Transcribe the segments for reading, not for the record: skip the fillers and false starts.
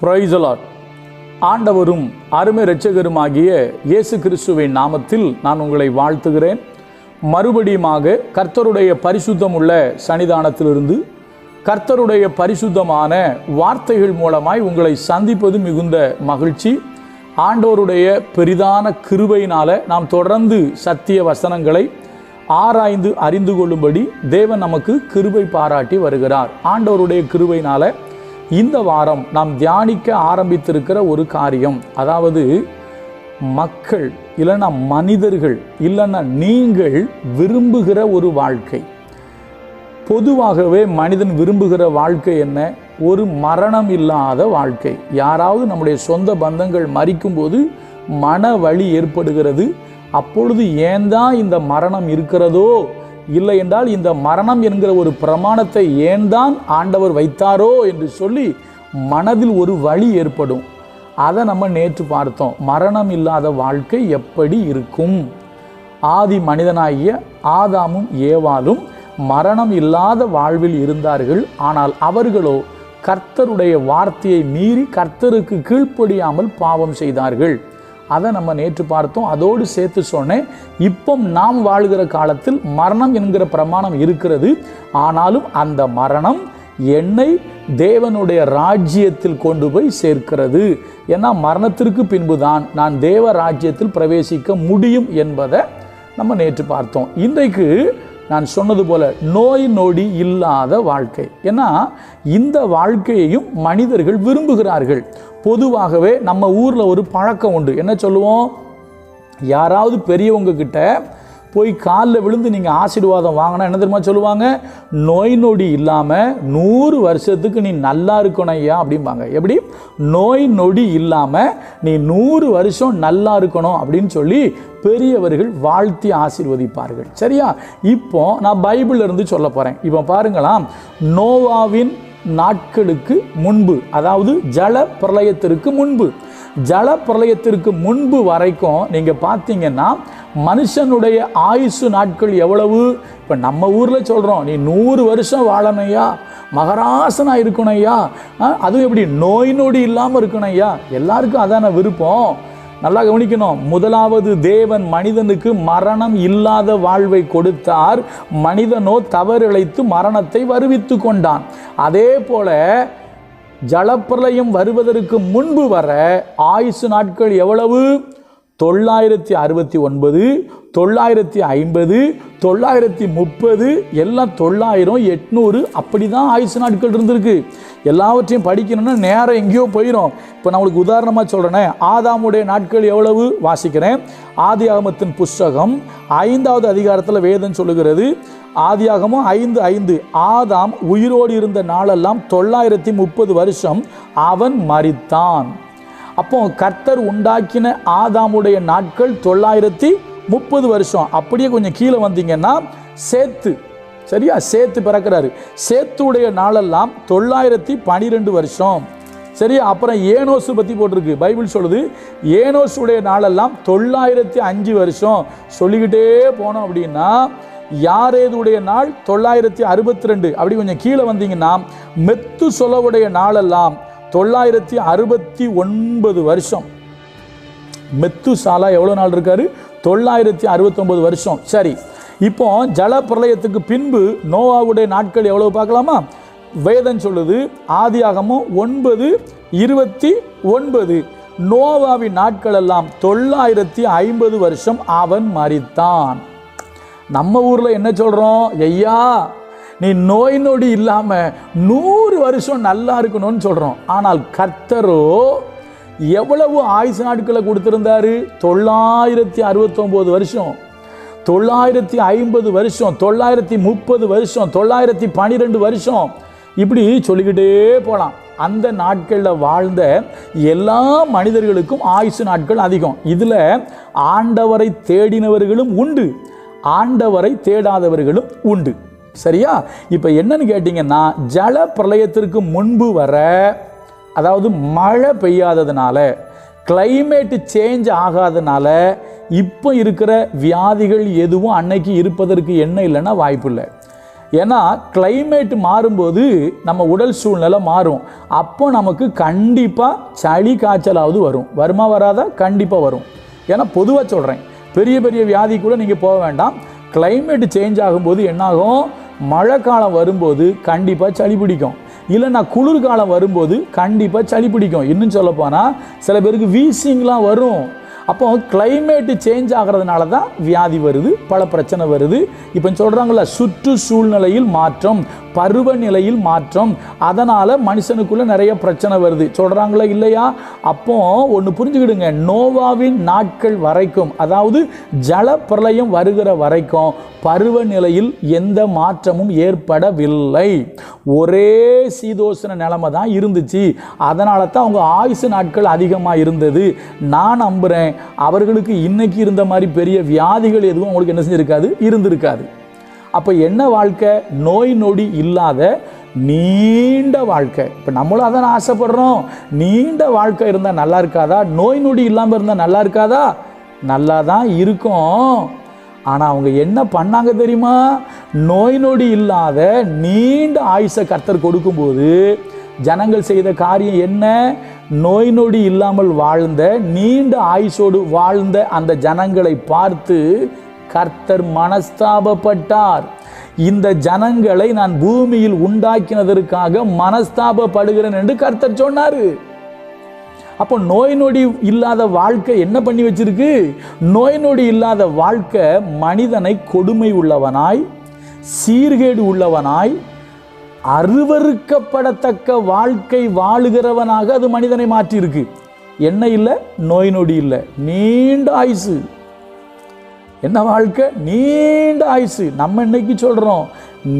Praise the Lord. ஆண்டவரும் அருமை இரட்சகருமாகிய இயேசு கிறிஸ்துவின் நாமத்தில் நான் உங்களை வாழ்த்துகிறேன். மறுபடியுமாக கர்த்தருடைய பரிசுத்தமுள்ள சன்னிதானத்திலிருந்து கர்த்தருடைய பரிசுத்தமான வார்த்தைகள் மூலமாய் உங்களை சந்திப்பது மிகுந்த மகிழ்ச்சி. ஆண்டவருடைய பெரிதான கிருபையினால நாம் தொடர்ந்து சத்திய வசனங்களை ஆராய்ந்து அறிந்து கொள்ளும்படி தேவன் நமக்கு கிருபை பாராட்டி வருகிறார். ஆண்டவருடைய கிருபையினால இந்த வாரம் நாம் தியானிக்க ஆரம்பித்திருக்கிற ஒரு காரியம், அதாவது மக்கள் இல்லைன்னா மனிதர்கள் இல்லைன்னா நீங்கள் விரும்புகிற ஒரு வாழ்க்கை. பொதுவாகவே மனிதன் விரும்புகிற வாழ்க்கை என்ன? ஒரு மரணம் இல்லாத வாழ்க்கை. யாராவது நம்முடைய சொந்த பந்தங்கள் மரிக்கும்போது மன வலி ஏற்படுகிறது. அப்பொழுது ஏன் தான் இந்த மரணம் இருக்கிறதோ, இல்லை என்றால் இந்த மரணம் என்கிற ஒரு பிரமாணத்தை ஏன் தான் ஆண்டவர் வைத்தாரோ என்று சொல்லி மனதில் ஒரு வலி ஏற்படும். அதை நம்ம நேற்று பார்த்தோம். மரணம் இல்லாத வாழ்க்கை எப்படி இருக்கும்? ஆதி மனிதனாகிய ஆதாமும் ஏவாளும் மரணம் இல்லாத வாழ்வில் இருந்தார்கள். ஆனால் அவர்களோ கர்த்தருடைய வார்த்தையை மீறி கர்த்தருக்கு கீழ்ப்படியாமல் பாவம் செய்தார்கள். அதை நம்ம நேற்று பார்த்தோம். அதோடு சேர்த்து சொன்னேன், இப்போ நாம் வாழ்கிற காலத்தில் மரணம் என்கிற பிரமாணம் இருக்கிறது. ஆனாலும் அந்த மரணம் என்னை தேவனுடைய ராஜ்யத்தில் கொண்டு போய் சேர்க்கிறது. ஏன்னா மரணத்திற்கு பின்புதான் நான் தேவ ராஜ்யத்தில் பிரவேசிக்க முடியும் என்பதை நம்ம நேற்று பார்த்தோம். இன்றைக்கு நான் சொன்னது போல நோய் நொடி இல்லாத வாழ்க்கை. ஏன்னா இந்த வாழ்க்கையையும் மனிதர்கள் விரும்புகிறார்கள். பொதுவாகவே நம்ம ஊரில் ஒரு பழக்கம் உண்டு. என்ன சொல்லுவோம்? யாராவது பெரியவங்க கிட்ட போய் காலில் விழுந்து நீங்கள் ஆசீர்வாதம் வாங்கினா என்ன தெரியுமா சொல்லுவாங்க? நோய் நொடி இல்லாமல் 100 வருஷத்துக்கு நீ நல்லா இருக்கணும் ஐயா அப்படிம்பாங்க. எப்படி? நோய் நொடி இல்லாமல் நீ 100 வருஷம் நல்லா இருக்கணும் அப்படின்னு சொல்லி பெரியவர்கள் வாழ்த்தி ஆசீர்வதிப்பார்கள். சரியா? இப்போ நான் பைபிள்ல இருந்து சொல்ல போகிறேன். இப்போ பாருங்களாம், நோவாவின் நாட்களுக்கு முன்பு, அதாவது ஜல பிரளயத்திற்கு முன்பு, ஜல பிரளயத்திற்கு முன்பு வரைக்கும் நீங்கள் பார்த்தீங்கன்னா மனுஷனுடைய ஆயுசு நாட்கள் எவ்வளவு? இப்போ நம்ம ஊரில் சொல்கிறோம், நீ 100 வருஷம் வாழணையா, மகராசனா இருக்கணையா, அதுவும் எப்படி நோய் நொடி இல்லாமல் இருக்கணையா. எல்லாருக்கும் அதான விருப்பம். நல்லா கவனிக்கணும். முதலாவது தேவன் மனிதனுக்கு மரணம் இல்லாத வாழ்வை கொடுத்தார். மனிதனோ தவறிழைத்து மரணத்தை வருவித்து கொண்டான். அதே போல ஜலப்பிரளயம் வருவதற்கு முன்பு வர ஆயுசு நாட்கள் எவ்வளவு? 969, 950, 930, எல்லாம் 900, 800 அப்படி தான் ஆயுசு நாட்கள் இருந்திருக்கு. எல்லாவற்றையும் படிக்கணும்னா நேரம் எங்கேயோ போயிடும். இப்போ நான் உங்களுக்கு உதாரணமாக சொல்கிறேனே, ஆதாமுடைய நாட்கள் எவ்வளவு? வாசிக்கிறேன். ஆதியாகமத்தின் புஸ்தகம் 5வது அதிகாரத்தில் வேதம் சொல்லுகிறது. ஆதியாகமம் 5:5, ஆதாம் உயிரோடு இருந்த நாளெல்லாம் 930 வருஷம் அவன் மரித்தான். அப்போ கர்த்தர் உண்டாக்கின ஆதாமுடைய நாட்கள் 930 வருஷம். அப்படியே கொஞ்சம் கீழே வந்தீங்கன்னா சேத்து, சரியா? சேத்து பிறக்கிறாரு. சேத்துடைய நாளெல்லாம் 912 வருஷம். சரியா? அப்புறம் ஏனோசு பற்றி போட்டிருக்கு. பைபிள் சொல்லுது ஏனோசுடைய நாளெல்லாம் 905 வருஷம். சொல்லிக்கிட்டே போனோம் அப்படின்னா யாரேதுடைய நாள் 962. அப்படி கொஞ்சம் கீழே வந்தீங்கன்னா மெத்துசெலவுடைய நாளெல்லாம் 969 வருஷம். மெத்துசாலா எவ்வளோ நாள் இருக்காரு? 969 வருஷம். சரி, இப்போ ஜல பிரளயத்துக்கு பின்பு நோவாவுடைய நாட்கள் எவ்வளவு பார்க்கலாமா? வேதம் சொல்லுது ஆதியாகமம் 9:29, நோவாவின் நாட்கள் எல்லாம் 950 வருஷம் அவன் மரித்தான். நம்ம ஊரில் என்ன சொல்கிறோம்? ஐயா நீ நோய் நொடி இல்லாமல் 100 வருஷம் நல்லா இருக்கணும்னு சொல்கிறோம். ஆனால் கர்த்தரோ எவ்வளவு ஆயுசு நாட்களை கொடுத்திருந்தாரு? 969 வருஷம், 950 வருஷம், 930 வருஷம், 912 வருஷம், இப்படி சொல்லிக்கிட்டே போகலாம். அந்த நாட்களில் வாழ்ந்த எல்லா மனிதர்களுக்கும் ஆயுசு நாட்கள் அதிகம். இதில் ஆண்டவரை தேடினவர்களும் உண்டு, ஆண்டவரை தேடாதவர்களும் உண்டு. சரியா? இப்போ என்னன்னு கேட்டிங்கன்னா, ஜல பிரளயத்திற்கு முன்பு வர, அதாவது மழை பெய்யாததுனால, கிளைமேட் சேஞ்ச் ஆகாதனால இப்போ இருக்கிற வியாதிகள் எதுவும் அன்னைக்கு இருப்பதற்கு என்ன இல்லைன்னா வாய்ப்பு இல்லை. ஏன்னா கிளைமேட் மாறும்போது நம்ம உடல் சூழ்நிலை மாறும். அப்போ நமக்கு கண்டிப்பாக சளி காய்ச்சலாவது வரும். வருமா வராதா? கண்டிப்பாக வரும். ஏன்னா பொதுவாக சொல்கிறேன், பெரிய பெரிய வியாதி கூட நீங்கள் போக வேண்டாம். கிளைமேட் சேஞ்ச் ஆகும்போது என்னாகும், மழை காலம் வரும்போது கண்டிப்பாக சளி பிடிக்கும், இல்லைன்னா குளிர்காலம் வரும்போது கண்டிப்பாக சளி பிடிக்கும். இன்னும் சொல்லப்போனால் சில பேருக்கு வீசிங்லாம் வரும். அப்போ கிளைமேட்டு சேஞ்ச் ஆகிறதுனால தான் வியாதி வருது, பல பிரச்சனை வருது. இப்போ சொல்கிறாங்கள சுற்றுச்சூழ்நிலையில் மாற்றம், பருவநிலையில் மாற்றம், அதனால் மனுஷனுக்குள்ளே நிறைய பிரச்சனை வருது சொல்கிறாங்களா இல்லையா? அப்போ ஒன்று புரிஞ்சுக்கிடுங்க, நோவாவின் நாட்கள் வரைக்கும், அதாவது ஜல பிரளயம் வருகிற வரைக்கும் பருவநிலையில் எந்த மாற்றமும் ஏற்படவில்லை. ஒரே சீதோஷண நிலைமை தான் இருந்துச்சு. அதனால தான் அவங்க ஆயுசு நாட்கள் அதிகமாக இருந்தது. நான் நம்புகிறேன் அவர்களுக்கு இன்னைக்கு இருந்த மாதிரி பெரிய வியாதிகள் எதுவும் அவங்களுக்கு என்ன செஞ்சிருக்காது, இருந்திருக்காது. அப்போ என்ன வாழ்க்கை? நோய் நொடி இல்லாத நீண்ட வாழ்க்கை. இப்போ நம்மளும் அதான் ஆசைப்படுறோம். நீண்ட வாழ்க்கை இருந்தால் நல்லா இருக்காதா? நோய் நொடி இல்லாமல் இருந்தால் நல்லா இருக்காதா? நல்லா தான் இருக்கும். ஆனால் அவங்க என்ன பண்ணாங்க தெரியுமா? நோய் நொடி இல்லாத நீண்ட ஆயுசை கர்த்தர் கொடுக்கும்போது ஜனங்கள் செய்த காரியம் என்ன? நோய் நொடி இல்லாமல் வாழ்ந்த, நீண்ட ஆயுசோடு வாழ்ந்த அந்த ஜனங்களை பார்த்து கர்த்தர் மனஸ்தாபப்பட்டார். இந்த ஜனங்களை நான் பூமியில் உண்டாக்கினதற்காக மனஸ்தாபப்படுகிறேன் என்று கர்த்தர் சொன்னார். அப்போ நோய் நொடி இல்லாத வாழ்க்கை என்ன பண்ணி வச்சிருக்கு? நோய் நொடி இல்லாத வாழ்க்கை மனிதனை கொடுமை உள்ளவனாய், சீர்கேடு உள்ளவனாய், அருவருக்கப்படத்தக்க வாழ்க்கை வாழுகிறவனாக அது மனிதனை மாற்றியிருக்கு. என்ன இல்லை? நோய் நொடி இல்லை, நீண்ட ஆயுசு. என்ன வாழ்க்கை? நீண்ட ஆயுசு. நம்ம இன்னைக்கு சொல்றோம்,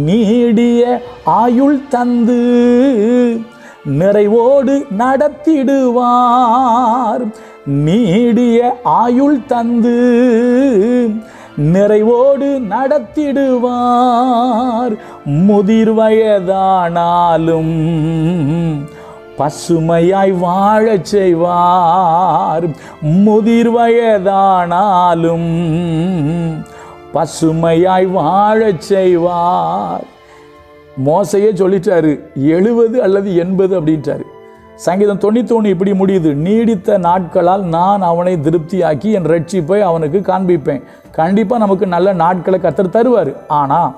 நீடிய ஆயுள் தந்து நிறைவோடு நடத்திடுவார். நீடிய ஆயுள் தந்து நிறைவோடு நடத்திடுவார். முதிர் வயதானாலும் பசுமையாய் வாழச் செய்வார். முதிர் வயதானாலும் பசுமையாய் வாழச் செய்வார். மோசையே சொல்லிட்டாரு 70 அல்லது 80 அப்படின்ட்டாரு. சங்கீதம் 91 இப்படி முடியுது, நீடித்த நாட்களால் நான் அவனை திருப்தியாக்கி என் ரட்சிப்பை அவனுக்கு காண்பிப்பேன். கண்டிப்பாக நமக்கு நல்ல நாட்களை கர்த்தர் தருவார். ஆனால்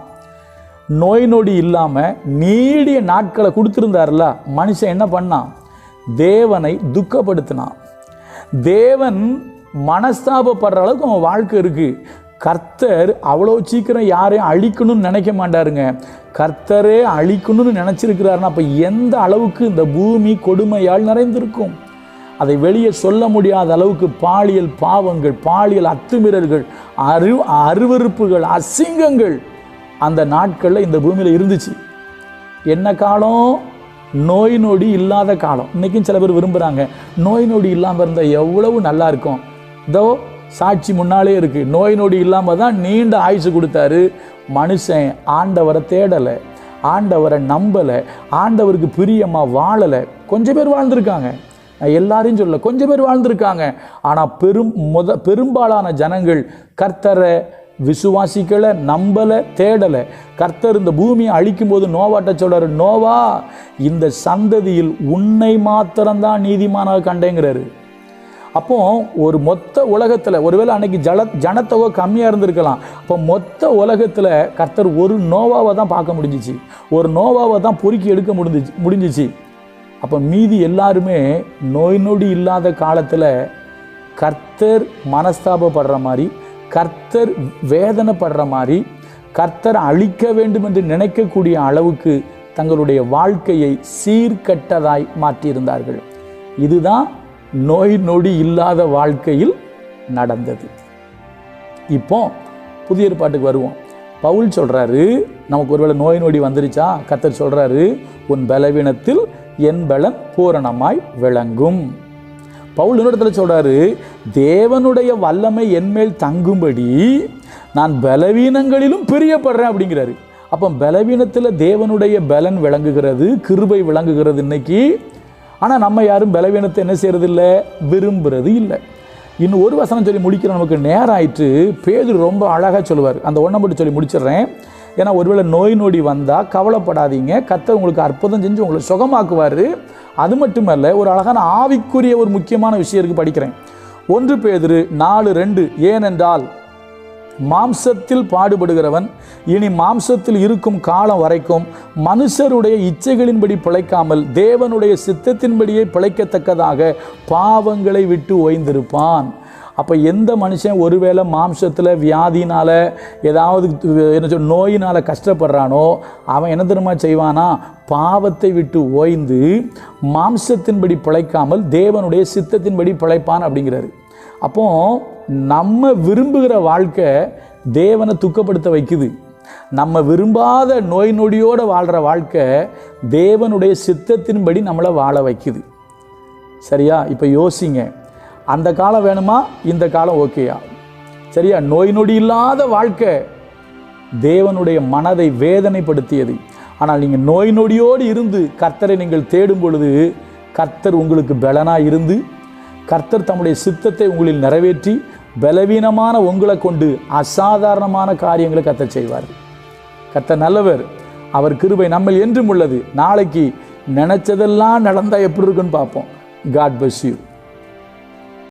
நோய் நொடி இல்லாமல் நீடிய நாட்களை கொடுத்துருந்தார்ல, மனுஷன் என்ன பண்ணான்? தேவனை துக்கப்படுத்தினான். தேவன் மனஸ்தாபப்படுற அளவுக்கு அவன் வாழ்க்கை இருக்குது. கர்த்தர் அவ்வளோ சீக்கிரம் யாரையும் அழிக்கணும்னு நினைக்க மாட்டாருங்க. கர்த்தரே அழிக்கணும்னு நினச்சிருக்கிறாருன்னா அப்போ எந்த அளவுக்கு இந்த பூமி கொடுமையால் நிறைந்திருக்கும். அதை வெளியே சொல்ல முடியாத அளவுக்கு பாலியல் பாவங்கள், பாலியல் அத்துமீறல்கள், அருவருப்புகள், அசிங்கங்கள் அந்த நாட்களில் இந்த பூமியில் இருந்துச்சு. என்ன காலம்? நோய் நொடி இல்லாத காலம். இன்றைக்கும் சில பேர் விரும்புகிறாங்க, நோய் நொடி இல்லாமல் இருந்தால் எவ்வளவு நல்லா இருக்கும். இதோ சாட்சி முன்னாலே இருக்குது. நோய் நொடி இல்லாமல் தான் நீண்ட ஆயுசு கொடுத்தாரு. மனுஷன் ஆண்டவரை தேடலை, ஆண்டவரை நம்பலை, ஆண்டவருக்கு பிரியமாக வாழலை. கொஞ்சம் பேர் வாழ்ந்திருக்காங்க, எல்லாரையும் சொல்ல, கொஞ்சம் பேர் வாழ்ந்திருக்காங்க. ஆனால் பெரும்பாலான ஜனங்கள் கர்த்தரை விசுவாசிக்கலை, நம்பலை, தேடலை. கர்த்தர் இந்த பூமியை அழிக்கும் போது நோவாட்ட சொல்றாரு, நோவா இந்த சந்ததியில் உன்னை மாத்திரம்தான் நீதிமானாக கண்டேங்கிறாரு. அப்போ ஒரு மொத்த உலகத்தில் ஒருவேளை அன்னைக்கு ஜனத்தொகை கம்மியாக இருந்திருக்கலாம். அப்போ மொத்த உலகத்தில் கர்த்தர் ஒரு நோவாவை தான் பார்க்க முடிஞ்சிச்சு, ஒரு நோவாவை தான் பொறுக்கி எடுக்க முடிஞ்சிச்சு. அப்போ மீதி எல்லாருமே நோய் நொடி இல்லாத காலத்தில் கர்த்தர் மனஸ்தாபப்படுற மாதிரி, கர்த்தர் வேதனைப்படுற மாதிரி, கர்த்தர் அழிக்க வேண்டும் என்று நினைக்கக்கூடிய அளவுக்கு தங்களுடைய வாழ்க்கையை சீர்கட்டதாய் மாற்றியிருந்தார்கள். இதுதான் நோய் நொடி இல்லாத வாழ்க்கையில் நடந்தது. இப்போ புதிய ஏற்பாட்டுக்கு வருவோம். பவுல் சொல்றாரு, நமக்கு ஒருவேளை நோய் நொடி வந்துருச்சா, கர்த்தர் சொல்றாரு, உன் பலவீனத்தில் என் பலன் பூரணமாய் விளங்கும். பவுல் இன்னொரு சொல்றாரு, தேவனுடைய வல்லமை என்மேல் தங்கும்படி நான் பலவீனங்களிலும் பிரியப்படுறேன் அப்படிங்கிறாரு. அப்போ பலவீனத்தில் தேவனுடைய பலன் விளங்குகிறது, கிருபை விளங்குகிறது இன்னைக்கு. ஆனால் நம்ம யாரும் பலவீனத்தை என்ன செய்யறது இல்லை, விரும்புறது இல்லை. இன்னும் ஒரு வசனம் சொல்லி முடிக்கிற, நமக்கு நேரம் ஆயிற்று. பேதுரு ரொம்ப அழகாக சொல்லுவார். அந்த ஒன்றை மட்டும் சொல்லி முடிச்சிடுறேன். ஏன்னா ஒருவேளை நோய் நொடி வந்தால் கவலைப்படாதீங்க, கர்த்தர் உங்களுக்கு அற்புதம் செஞ்சு உங்களை சுகமாக்குவார். அது மட்டுமல்ல, ஒரு அழகான ஆவிக்குரிய ஒரு முக்கியமான விஷயம் இருக்குது, படிக்கிறேன். 1 பேதுரு 4:2. ஏனென்றால் மாம்சத்தில் பாடுபடுகிறவன் இனி மாம்சத்தில் இருக்கும் காலம் வரைக்கும் மனுஷருடைய இச்சைகளின்படி பிழைக்காமல் தேவனுடைய சித்தத்தின்படியே பிழைக்கத்தக்கதாக பாவங்களை விட்டு ஓய்ந்திருப்பான். அப்போ எந்த மனுஷன் ஒருவேளை மாம்சத்தில் வியாதினால் ஏதாவது நோயினால் கஷ்டப்படுறானோ அவன் என்ன தெரியுமா செய்வானா? பாவத்தை விட்டு ஓய்ந்து மாம்சத்தின்படி பிழைக்காமல் தேவனுடைய சித்தத்தின்படி பிழைப்பான் அப்படிங்கிறாரு. அப்போ நம்ம விரும்புகிற வாழ்க்கை தேவனை துக்கப்படுத்த வைக்குது. நம்ம விரும்பாத நோய் நொடியோடு வாழ்கிற வாழ்க்கை தேவனுடைய சித்தத்தின்படி நம்மளை வாழ வைக்குது. சரியா? இப்போ யோசிங்க, அந்த காலம் வேணுமா, இந்த காலம் ஓகேயா? சரியா? நோய் நொடி இல்லாத வாழ்க்கை தேவனுடைய மனதை வேதனைப்படுத்தியது. ஆனால் நீங்கள் நோய் நொடியோடு இருந்து கர்த்தரை நீங்கள் தேடும் பொழுது கர்த்தர் உங்களுக்கு பலனாக இருந்து கர்த்தர் தம்முடைய சித்தத்தை உங்களில் நிறைவேற்றி பலவீனமான உங்களை கொண்டு அசாதாரணமான காரியங்களை கர்த்தர் செய்வார். கர்த்தர் நல்லவர், அவர் கிருபை நம்ம என்றும் உள்ளது. நாளைக்கு நினைச்சதெல்லாம் நடந்தால் எப்படி இருக்குன்னு பார்ப்போம். God bless you.